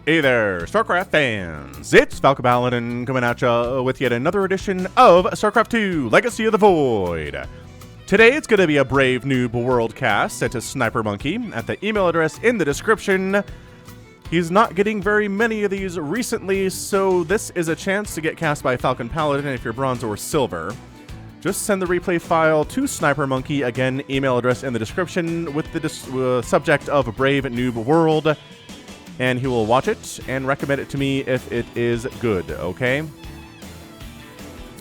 Hey there, StarCraft fans! It's Falcon Paladin coming at ya with yet another edition of StarCraft 2 Legacy of the Void. Today it's going to be a Brave Noob Worldcast sent to Snipermonkey at the email address in the description. He's not getting very many of these recently, so this is a chance to get cast by Falcon Paladin if you're bronze or silver. Just send the replay file to Snipermonkey, again, email address in the description with the subject of Brave Noob World. And he will watch it and recommend it to me if it is good, okay?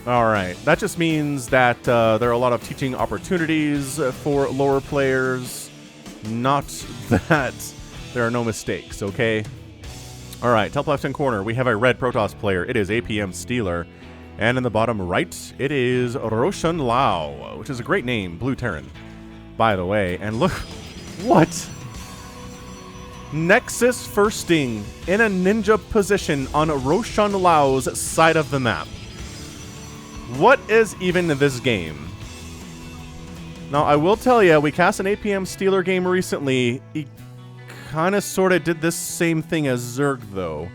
Alright, that just means that there are a lot of teaching opportunities for lower players, not that there are no mistakes, okay? Alright, top left-hand corner, we have a red Protoss player. It is APMStealer. And in the bottom right, it is Roshanlau, which is a great name, Blue Terran, by the way. And look, what? Nexus firsting in a ninja position on Roshanlau's side of the map. What is even this game? Now, I will tell you, we cast an APMStealer game recently. He kind of sort of did this same thing as Zerg, though,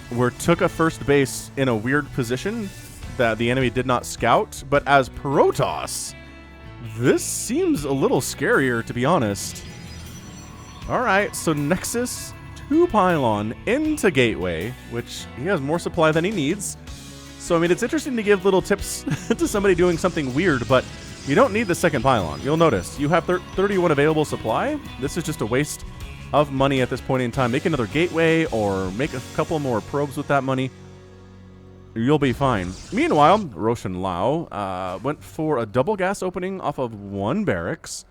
where took a first base in a weird position that the enemy did not scout. But as Protoss, this seems a little scarier, to be honest. Alright, so Nexus to Pylon into Gateway, which he has more supply than he needs. So, I mean, it's interesting to give little tips to somebody doing something weird, but you don't need the second Pylon. You'll notice, you have 31 available supply. This is just a waste of money at this point in time. Make another Gateway or make a couple more probes with that money. You'll be fine. Meanwhile, Roshanlau went for a double gas opening off of one barracks.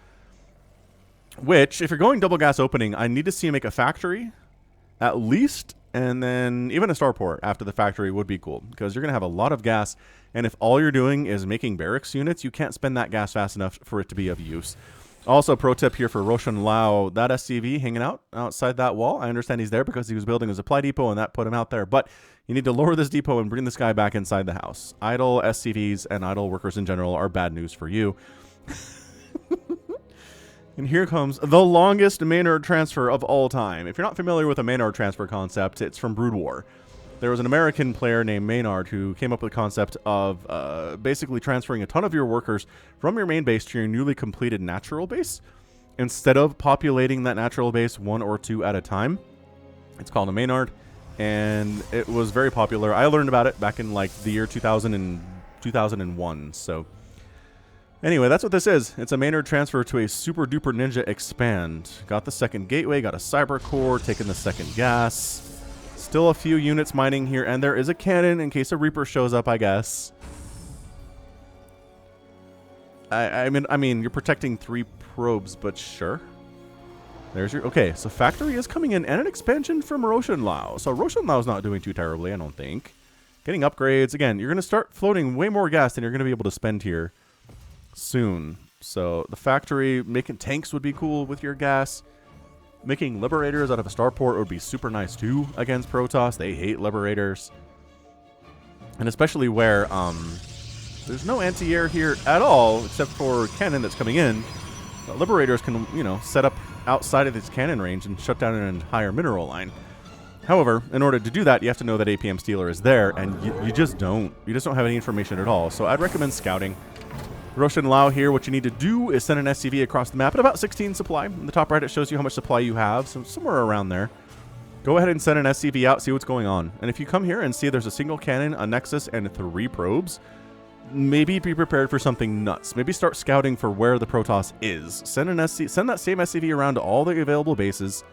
Which, if you're going double gas opening, I need to see you make a factory, at least, and then even a starport after the factory would be cool, because you're going to have a lot of gas, and if all you're doing is making barracks units, you can't spend that gas fast enough for it to be of use. Also, pro tip here for Roshanlau, that SCV hanging out outside that wall, I understand he's there because he was building a supply depot, and that put him out there, but you need to lower this depot and bring this guy back inside the house. Idle SCVs and idle workers in general are bad news for you. And here comes the longest Maynard transfer of all time. If you're not familiar with the Maynard transfer concept, it's from Brood War. There was an American player named Maynard who came up with the concept of basically transferring a ton of your workers from your main base to your newly completed natural base. Instead of populating that natural base one or two at a time. It's called a Maynard, and it was very popular. I learned about it back in like the year 2000 and 2001, so... Anyway, that's what this is. It's a Maynard transfer to a super duper ninja expand. Got the second gateway, got a cyber core, taking the second gas. Still a few units mining here, and there is a cannon in case a Reaper shows up, I guess. I mean, you're protecting 3 probes, but sure. There's your... Okay, so factory is coming in, and an expansion from Roshanlau. So Roshanlau's not doing too terribly, I don't think. Getting upgrades. Again, you're going to start floating way more gas than you're going to be able to spend here soon. So the factory, making tanks would be cool with your gas. Making liberators out of a starport would be super nice too against Protoss. They hate liberators. And especially where there's no anti-air here at all except for cannon that's coming in. But liberators can, you know, set up outside of its cannon range and shut down an entire mineral line. However, in order to do that, you have to know that APMStealer is there, and you just don't. You just don't have any information at all. So I'd recommend scouting. Roshanlau here, what you need to do is send an SCV across the map at about 16 supply. In the top right, it shows you how much supply you have, so somewhere around there. Go ahead and send an SCV out, see what's going on. And if you come here and see there's a single cannon, a nexus, and 3 probes, maybe be prepared for something nuts. Maybe start scouting for where the Protoss is. Send that same SCV around to all the available bases.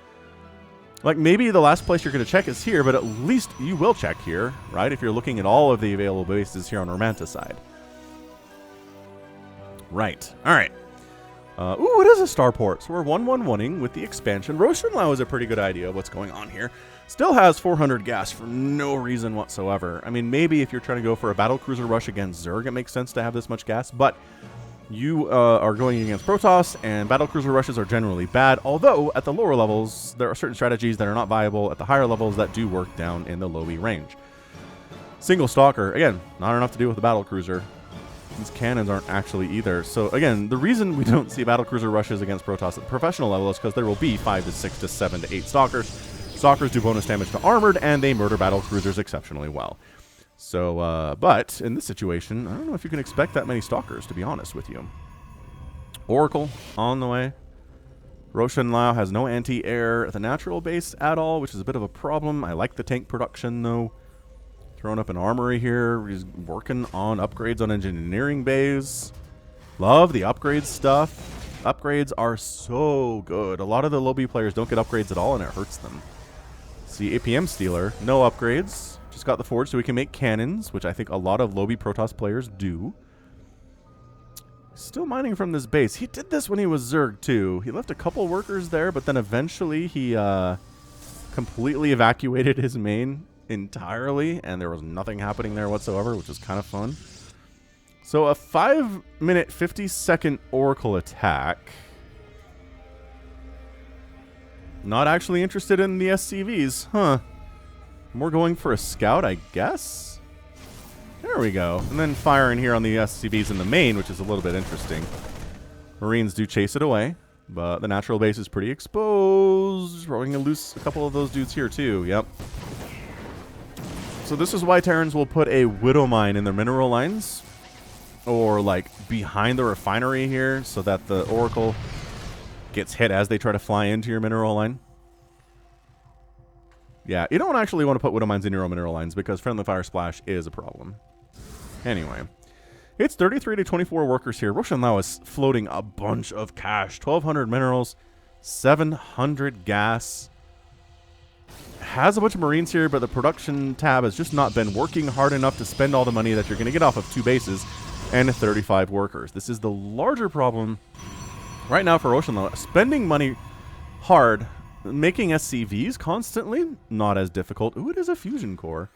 Like, maybe the last place you're going to check is here, but at least you will check here, right? If you're looking at all of the available bases here on Romanticide. Right. All right. Ooh, it is a starport. So we're 1-1-1ing with the expansion. Roshanlau is a pretty good idea of what's going on here. Still has 400 gas for no reason whatsoever. I mean, maybe if you're trying to go for a battlecruiser rush against Zerg, it makes sense to have this much gas. But you are going against Protoss, and battlecruiser rushes are generally bad. Although, at the lower levels, there are certain strategies that are not viable at the higher levels that do work down in the low E range. Single stalker, again, not enough to do with the battlecruiser. These cannons aren't actually either. So again, the reason we don't see battlecruiser rushes against Protoss at the professional level is because there will be 5 to 6 to 7 to 8 stalkers. Stalkers do bonus damage to armored, and they murder battle cruisers exceptionally well. So, but in this situation, I don't know if you can expect that many Stalkers, to be honest with you. Oracle on the way. Roshanlau has no anti-air at the natural base at all, which is a bit of a problem. I like the tank production, though. Throwing up an armory here. He's working on upgrades on engineering bays. Love the upgrade stuff. Upgrades are so good. A lot of the lobby players don't get upgrades at all, and it hurts them. See, APMStealer, no upgrades. Just got the forge so we can make cannons, which I think a lot of lobby Protoss players do. Still mining from this base. He did this when he was Zerg, too. He left a couple workers there, but then eventually he completely evacuated his main entirely, and there was nothing happening there whatsoever, which is kind of fun. So a 5-minute, 50-second Oracle attack. Not actually interested in the SCVs, huh? More going for a scout, I guess? There we go. And then firing here on the SCVs in the main, which is a little bit interesting. Marines do chase it away, but the natural base is pretty exposed. We're going to lose a couple of those dudes here, too. Yep. So this is why Terrans will put a Widow Mine in their mineral lines, or like behind the refinery here, so that the Oracle gets hit as they try to fly into your mineral line. Yeah, you don't actually want to put Widow Mines in your own mineral lines because friendly fire splash is a problem. Anyway, it's 33 to 24 workers here. Roshanlau is floating a bunch of cash. 1,200 minerals, 700 gas. Has a bunch of Marines here, but the production tab has just not been working hard enough to spend all the money that you're going to get off of 2 bases and 35 workers. This is the larger problem right now for Roshanlau. Spending money hard, making SCVs constantly, not as difficult. Ooh, it is a fusion core.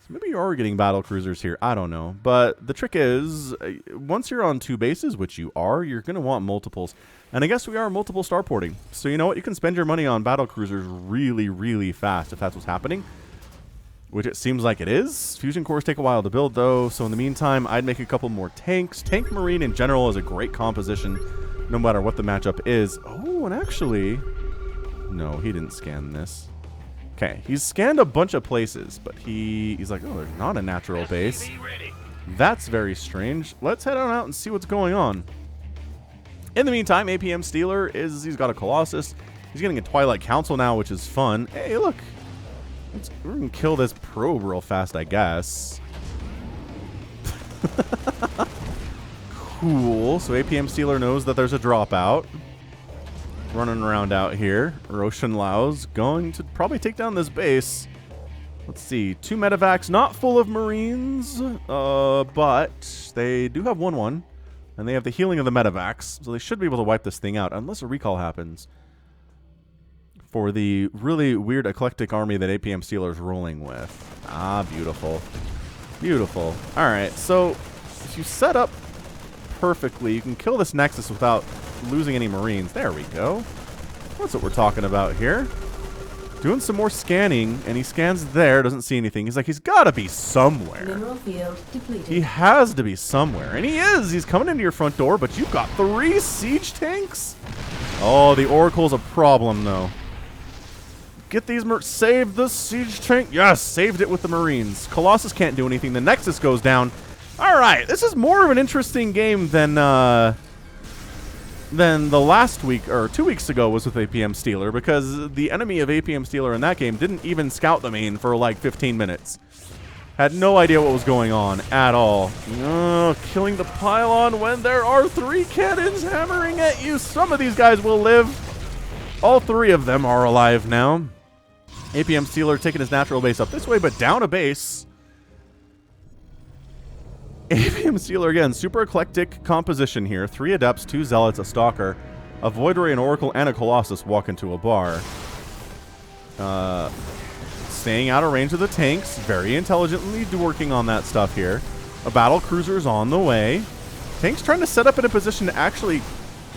So maybe you are getting battle cruisers here. I don't know. But the trick is, once you're on 2 bases, which you are, you're going to want multiples. And I guess we are multiple starporting. So you know what? You can spend your money on battle cruisers really, really fast if that's what's happening. Which it seems like it is. Fusion cores take a while to build, though. So in the meantime, I'd make a couple more tanks. Tank Marine in general is a great composition, no matter what the matchup is. Oh, and actually... No, he didn't scan this. Okay, he's scanned a bunch of places, but he's like, oh, there's not a natural base. That's very strange. Let's head on out and see what's going on. In the meantime, APMStealer he's got a Colossus. He's getting a Twilight Council now, which is fun. Hey, look. We're going to kill this probe real fast, I guess. Cool. So APMStealer knows that there's a dropout. Running around out here. Roshanlau's going to probably take down this base. Let's see. 2 medevacs, not full of Marines, but they do have 1-1. And they have the healing of the medevacs, so they should be able to wipe this thing out, unless a recall happens. For the really weird eclectic army that APMStealer is rolling with. Ah, beautiful. Beautiful. Alright, so if you set up perfectly, you can kill this Nexus without losing any Marines. There we go. That's what we're talking about here. Doing some more scanning, and he scans there, doesn't see anything. He's like, he's got to be somewhere. Mineral field depleted. He has to be somewhere, and he is. He's coming into your front door, but you've got 3 siege tanks? Oh, the Oracle's a problem, though. Get these save the siege tank. Yes, saved it with the Marines. Colossus can't do anything. The Nexus goes down. All right, this is more of an interesting game than the last week, or 2 weeks ago, was with APMStealer, because the enemy of APMStealer in that game didn't even scout the main for like 15 minutes. Had no idea what was going on at all. Killing the pylon when there are 3 cannons hammering at you. Some of these guys will live. All 3 of them are alive now. APMStealer taking his natural base up this way, but down a base. APMStealer again, super eclectic composition here. 3 Adepts, 2 Zealots, a Stalker, a Void Ray, an Oracle, and a Colossus walk into a bar. Staying out of range of the tanks, very intelligently working on that stuff here. A battle cruiser's on the way. Tanks trying to set up in a position to actually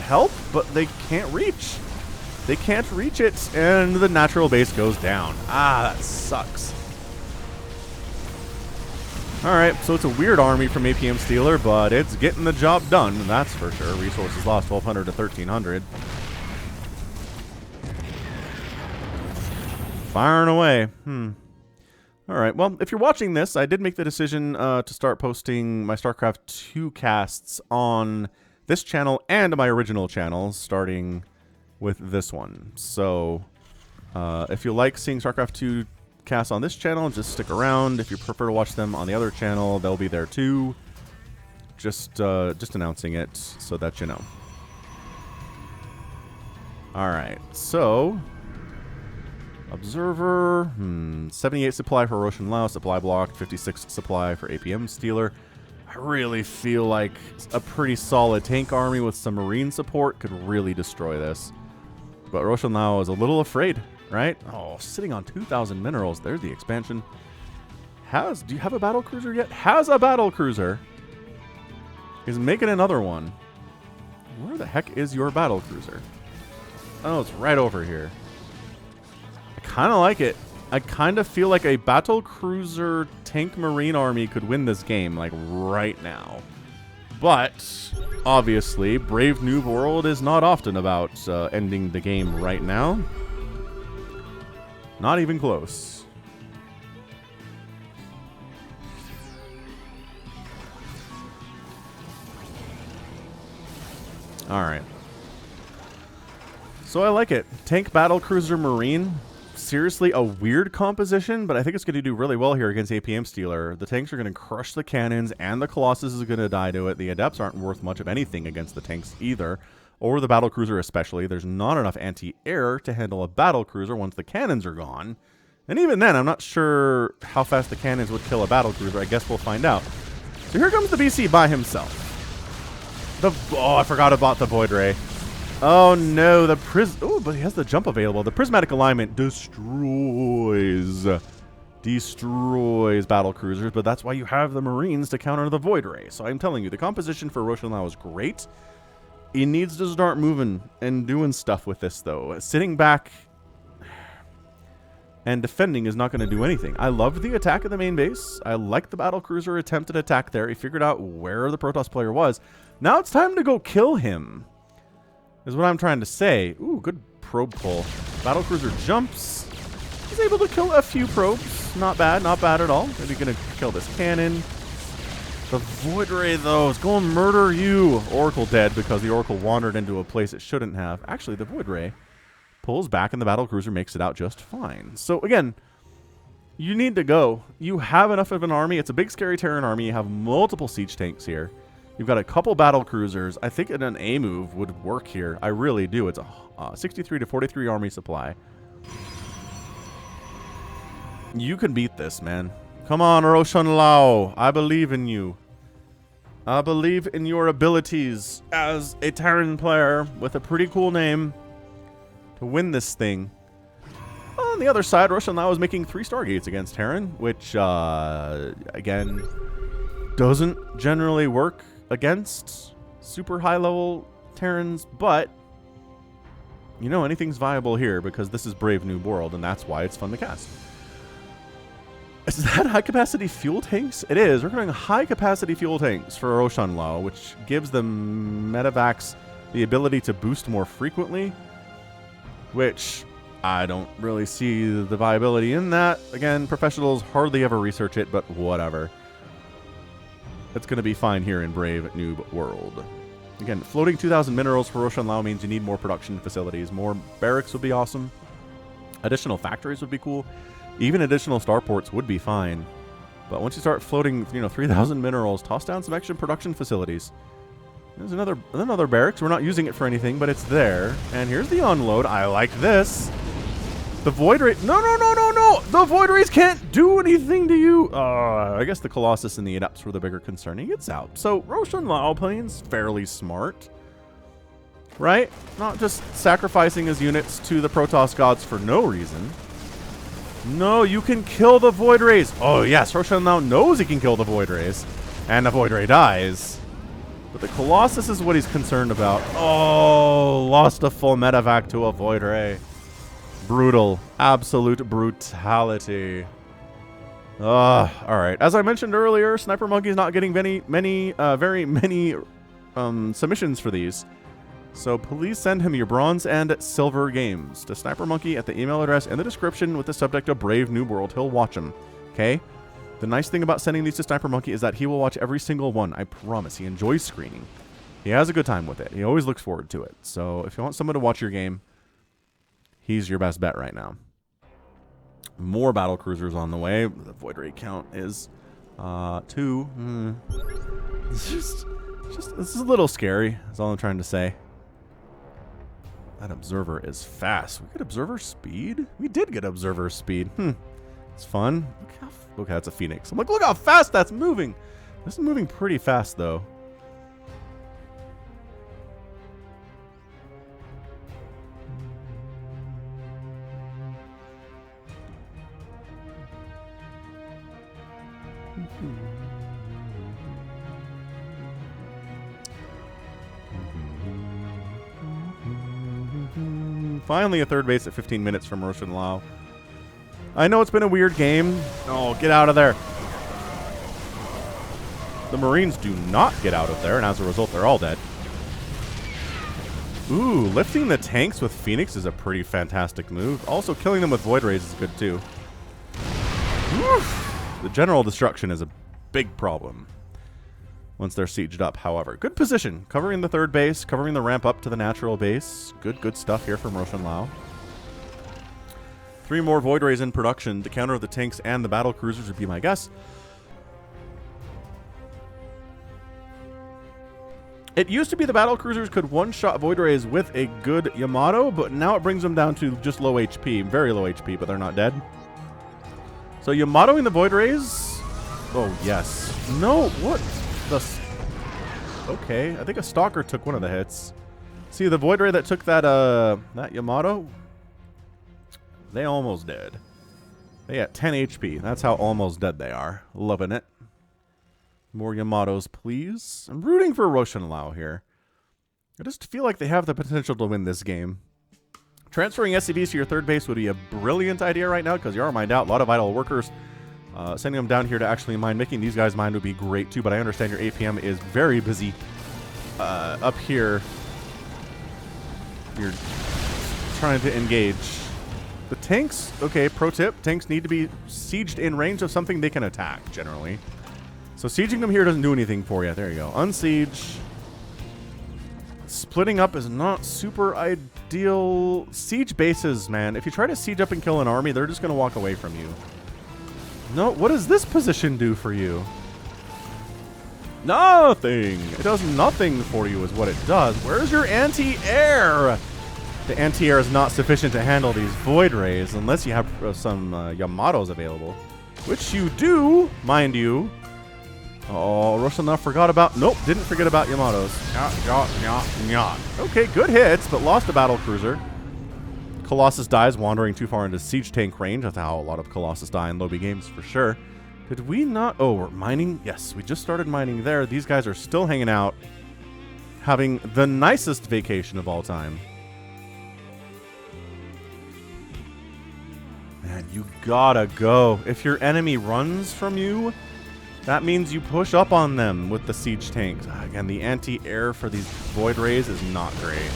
help, but they can't reach. They can't reach it, and the natural base goes down. Ah, that sucks. Alright, so it's a weird army from APMStealer, but it's getting the job done, that's for sure. Resources lost 1,200 to 1,300. Firing away. All right. Well, if you're watching this, I did make the decision to start posting my StarCraft 2 casts on this channel and my original channel, starting with this one. So if you like seeing StarCraft 2 casts on this channel, just stick around. If you prefer to watch them on the other channel, they'll be there too. Just announcing it so that you know. All right. So Observer, 78 supply for roshanlau, supply block, 56 supply for APMStealer. I really feel like a pretty solid tank army with some marine support could really destroy this. But roshanlau is a little afraid, right? Oh, sitting on 2,000 minerals. There's the expansion. Do you have a battle cruiser yet? Has a battle cruiser. He's making another one. Where the heck is your battle cruiser? Oh, it's right over here. Kind of like it. I kind of feel like a battle cruiser tank marine army could win this game, like right now. But obviously, Brave Noob World is not often about ending the game right now. Not even close. All right. So I like it. Tank battle cruiser marine. Seriously, a weird composition, but I think it's going to do really well here against APMStealer. The tanks are going to crush the cannons, and the Colossus is going to die to it. The Adepts aren't worth much of anything against the tanks either, or the battle cruiser especially. There's not enough anti-air to handle a battle cruiser once the cannons are gone. And even then, I'm not sure how fast the cannons would kill a battle cruiser. I guess we'll find out. So here comes the BC by himself. Oh, I forgot about the Void Ray. Oh no, oh, but he has the jump available. The prismatic alignment destroys battle cruisers, but that's why you have the Marines to counter the Void Ray. So I'm telling you, the composition for roshanlau is great. He needs to start moving and doing stuff with this, though. Sitting back and defending is not going to do anything. I love the attack of the main base. I like the battle cruiser attempted attack there. He figured out where the Protoss player was. Now it's time to go kill him, is what I'm trying to say. Ooh, good probe pull. Battle cruiser jumps. He's able to kill a few probes. Not bad at all. Maybe gonna kill this cannon. The Void Ray, though, is going to murder you. Oracle dead because the Oracle wandered into a place it shouldn't have. Actually, the Void Ray pulls back and the battle cruiser makes it out just fine. So again, you need to go. You have enough of an army. It's a big, scary Terran army. You have multiple siege tanks here. You've got a couple battle cruisers. I think an A move would work here. I really do. It's a 63 to 43 army supply. You can beat this, man. Come on, roshanlau. I believe in you. I believe in your abilities as a Terran player with a pretty cool name to win this thing. On the other side, roshanlau is making 3 Stargates against Terran, which, again, doesn't generally work against super high-level Terrans, but, you know, anything's viable here because this is Brave New World, and that's why it's fun to cast. Is that high-capacity fuel tanks? It is. We're going high-capacity fuel tanks for roshanlau, which gives the medevacs the ability to boost more frequently, which I don't really see the viability in that. Again, professionals hardly ever research it, but whatever. It's going to be fine here in Brave Noob World. Again, floating 2,000 minerals for roshanlau means you need more production facilities. More barracks would be awesome. Additional factories would be cool. Even additional starports would be fine. But once you start floating, 3,000 minerals, toss down some extra production facilities. There's another barracks. We're not using it for anything, but it's there. And here's the unload. I like this. The Void Ray. No. The Void Rays can't do anything to you. I guess the Colossus and the Adepts were the bigger concern. He gets out. So roshanlau playing's fairly smart, right? Not just sacrificing his units to the Protoss gods for no reason. No, you can kill the Void Rays. Oh, yes. roshanlau knows he can kill the Void Rays. And the Void Ray dies. But the Colossus is what he's concerned about. Oh, lost a full medevac to a Void Ray. Brutal. Absolute brutality. Alright. As I mentioned earlier, Snipermonkey is not getting very many submissions for these. So please send him your bronze and silver games to Snipermonkey at the email address in the description with the subject of Brave New World. He'll watch them. Okay? The nice thing about sending these to Snipermonkey is that he will watch every single one. I promise. He enjoys screening. He has a good time with it. He always looks forward to it. So if you want someone to watch your game, he's your best bet right now. More battle cruisers on the way. The void ray count is 2. It's just this is a little scary. That's all I'm trying to say. That observer is fast. We get observer speed? We did get observer speed. It's fun. Okay, that's a phoenix. I'm like, look how fast that's moving. This is moving pretty fast, though. Finally a third base at 15 minutes from Roshanlau. I know it's been a weird game. Oh, get out of there. The Marines do not get out of there, and as a result, they're all dead. Ooh, lifting the tanks with Phoenix is a pretty fantastic move. Also, killing them with Void Rays is good, too. Oof. The general destruction is a big problem once they're sieged up, however. Good position. Covering the third base, covering the ramp up to the natural base. Good stuff here from Roshanlau. 3 more Void Rays in production to counter the tanks and the battle cruisers would be my guess. It used to be the battle cruisers could one-shot Void Rays with a good Yamato, but now it brings them down to just low HP. Very low HP, but they're not dead. So Yamatoing the Void Rays... Oh, yes. No, what? Okay, I think a Stalker took one of the hits. See, the Void Ray that took that Yamato, they almost dead. They got 10 HP. That's how almost dead they are. Loving it. More Yamatos, please. I'm rooting for Roshanlau here. I just feel like they have the potential to win this game. Transferring SCVs to your third base would be a brilliant idea right now because you are mined out. A lot of idle workers. Sending them down here to actually mine. Making these guys mine would be great too, but I understand your APM is very busy up here. You're trying to engage. The tanks, okay, pro tip, tanks need to be sieged in range of something they can attack, generally. So sieging them here doesn't do anything for you. There you go. Unsiege. Splitting up is not super ideal. Siege bases, man. If you try to siege up and kill an army, they're just going to walk away from you. No, what does this position do for you? Nothing. It does nothing for you is what it does. Where's your anti-air? The anti-air is not sufficient to handle these Void Rays unless you have some Yamatos available. Which you do, mind you. Oh, Roshanlau forgot about... Nope, didn't forget about Yamatos. Okay, good hits, but lost a battle cruiser. Colossus dies wandering too far into siege tank range. That's how a lot of Colossus die in lobby games for sure. Did we not... Oh, we're mining? Yes, we just started mining there. These guys are still hanging out, having the nicest vacation of all time. Man, you gotta go. If your enemy runs from you, that means you push up on them with the siege tanks. Again, the anti-air for these Void Rays is not great.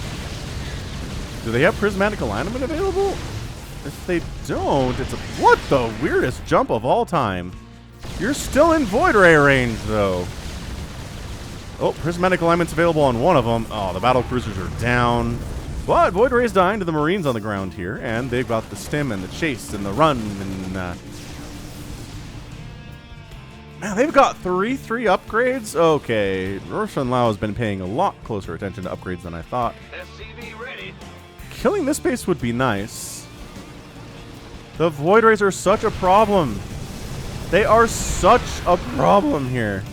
Do they have prismatic alignment available? If they don't, it's a... What the weirdest jump of all time? You're still in Void Ray range, though. Oh, prismatic alignment's available on one of them. Oh, the battle cruisers are down. But Void Ray's dying to the Marines on the ground here, and they've got the stim and the chase and the run and... Man, they've got 3 upgrades? Okay, Roshanlau has been paying a lot closer attention to upgrades than I thought. SCV ready. Killing this base would be nice. The Void Rays are such a problem. They are such a problem here.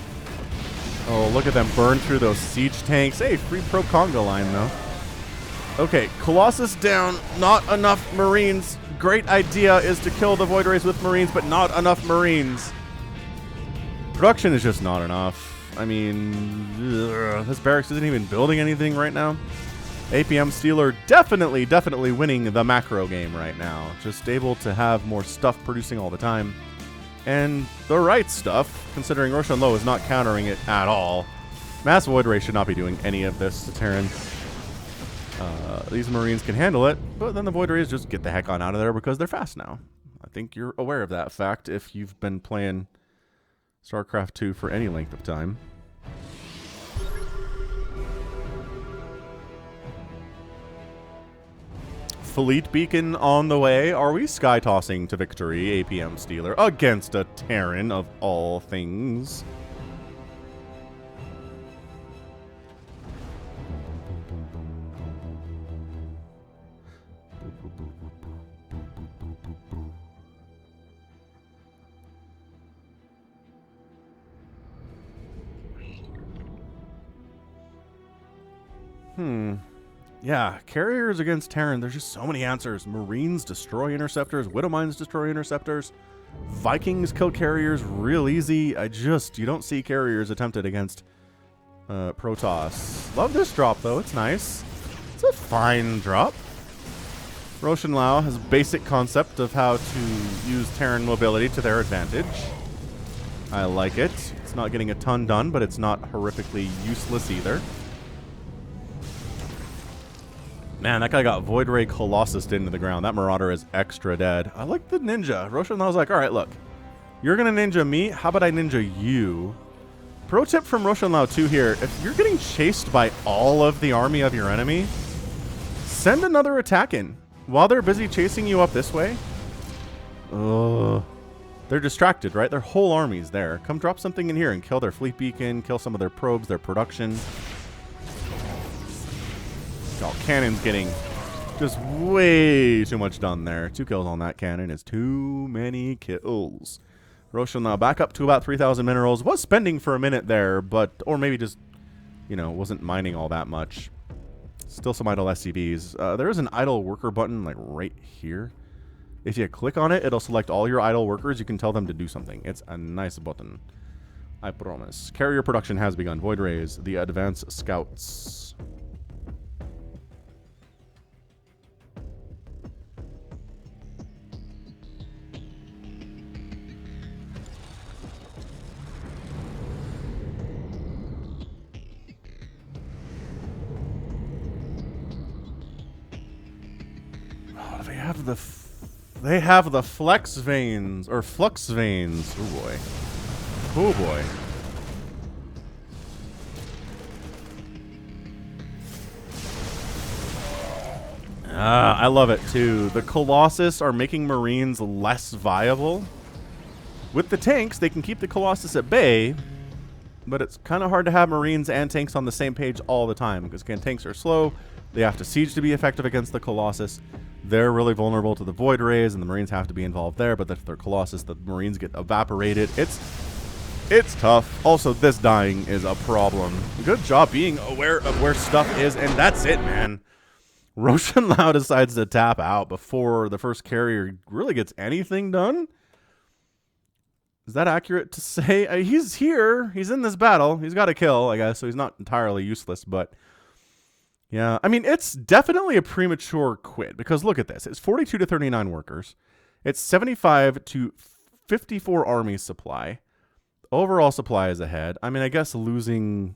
Oh, look at them burn through those siege tanks. Hey, free pro Conga line, though. Okay, Colossus down. Not enough Marines. Great idea is to kill the Void Rays with Marines, but not enough Marines. Production is just not enough. I mean, this barracks isn't even building anything right now. APMStealer definitely winning the macro game right now. Just able to have more stuff producing all the time. And the right stuff, considering Roshanlau is not countering it at all. Mass Void Ray should not be doing any of this to Terran. These Marines can handle it, but then the Void Rays just get the heck on out of there because they're fast now. I think you're aware of that fact if you've been playing StarCraft 2 for any length of time. Fleet Beacon on the way. Are we sky tossing to victory, APMStealer, against a Terran of all things? Yeah, carriers against Terran, there's just so many answers. Marines destroy interceptors, Widowmines destroy interceptors, Vikings kill carriers real easy. You don't see carriers attempted against Protoss. Love this drop though, it's nice. It's a fine drop. roshanlau has a basic concept of how to use Terran mobility to their advantage. I like it. It's not getting a ton done, but it's not horrifically useless either. Man, that guy got Void Ray Colossus into the ground. That Marauder is extra dead. I like the ninja. roshanau's like, all right, look. You're going to ninja me. How about I ninja you? Pro tip from roshanlau 2 here. If you're getting chased by all of the army of your enemy, send another attack in. While they're busy chasing you up this way. They're distracted, right? Their whole army's there. Come drop something in here and kill their fleet beacon, kill some of their probes, their production. Oh, cannon's getting just way too much done there. 2 kills on that cannon is too many kills. roshanlau back up to about 3,000 minerals. Was spending for a minute there, but, or maybe just, you know, wasn't mining all that much. Still some idle SCVs. There is an idle worker button, like right here. If you click on it, it'll select all your idle workers. You can tell them to do something. It's a nice button. I promise. Carrier production has begun. Void Rays, the advanced scouts. They have the flex veins, or flux veins. Oh boy. Oh boy. I love it too. The Colossus are making Marines less viable. With the tanks, they can keep the Colossus at bay, but it's kind of hard to have Marines and tanks on the same page all the time, because tanks are slow. They have to siege to be effective against the Colossus. They're really vulnerable to the Void Rays, and the Marines have to be involved there, but if they're Colossus, the Marines get evaporated. It's tough. Also, this dying is a problem. Good job being aware of where stuff is, and that's it, man. roshanlau decides to tap out before the first carrier really gets anything done. Is that accurate to say? He's here. He's in this battle. He's got a kill, I guess, so he's not entirely useless, but... yeah, I mean, it's definitely a premature quit, because look at this. It's 42 to 39 workers. It's 75 to 54 army supply. Overall supply is ahead. I mean, I guess losing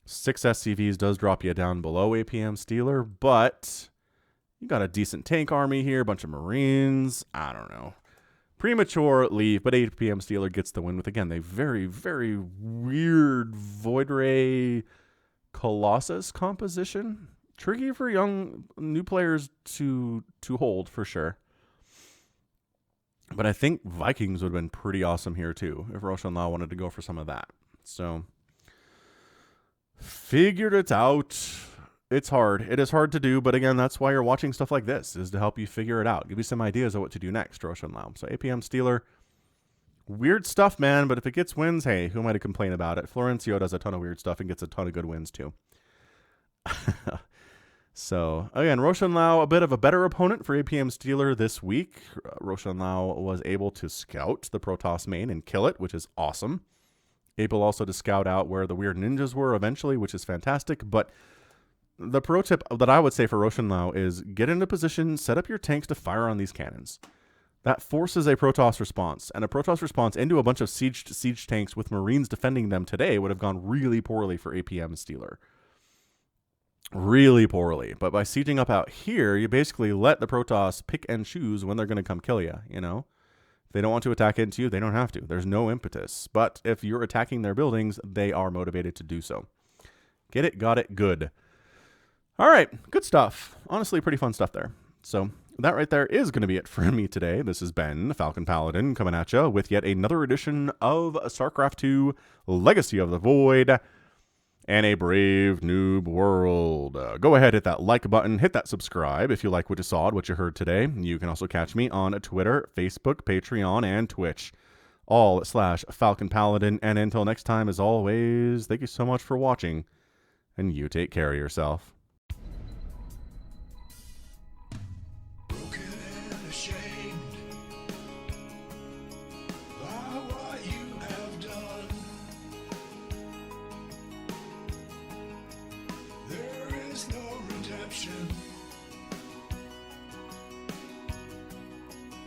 6 SCVs does drop you down below APMStealer, but you got a decent tank army here, a bunch of Marines. I don't know. Premature leave, but APMStealer gets the win with, again, a very, very weird Void Ray... Colossus composition. Tricky for young new players to hold for sure. But I think Vikings would have been pretty awesome here too if roshanlau wanted to go for some of that. So figured it out. It's hard. It is hard to do, but again, that's why you're watching stuff like this, is to help you figure it out. Give you some ideas of what to do next, roshanlau. So APMStealer, weird stuff, man, but if it gets wins, hey, who am I to complain about it? Florencio does a ton of weird stuff and gets a ton of good wins, too. So, again, roshanlau, a bit of a better opponent for APMStealer this week. roshanlau was able to scout the Protoss main and kill it, which is awesome. Able also to scout out where the weird ninjas were eventually, which is fantastic. But the pro tip that I would say for roshanlau is get into position, set up your tanks to fire on these cannons. That forces a Protoss response, and a Protoss response into a bunch of siege tanks with Marines defending them today would have gone really poorly for APMStealer. really poorly. But by sieging up out here, you basically let the Protoss pick and choose when they're going to come kill you, you know? If they don't want to attack into you, they don't have to. There's no impetus. But if you're attacking their buildings, they are motivated to do so. Get it? Got it? Good. All right. Good stuff. Honestly, pretty fun stuff there. So that right there is going to be it for me today. This has been Falcon Paladin coming at you with yet another edition of StarCraft 2 Legacy of the Void and a brave noob world. Go ahead, hit that like button, hit that subscribe if you like what you saw, what you heard today. You can also catch me on Twitter, Facebook, Patreon, and Twitch, all / Falcon Paladin. And until next time, as always, thank you so much for watching, and you take care of yourself.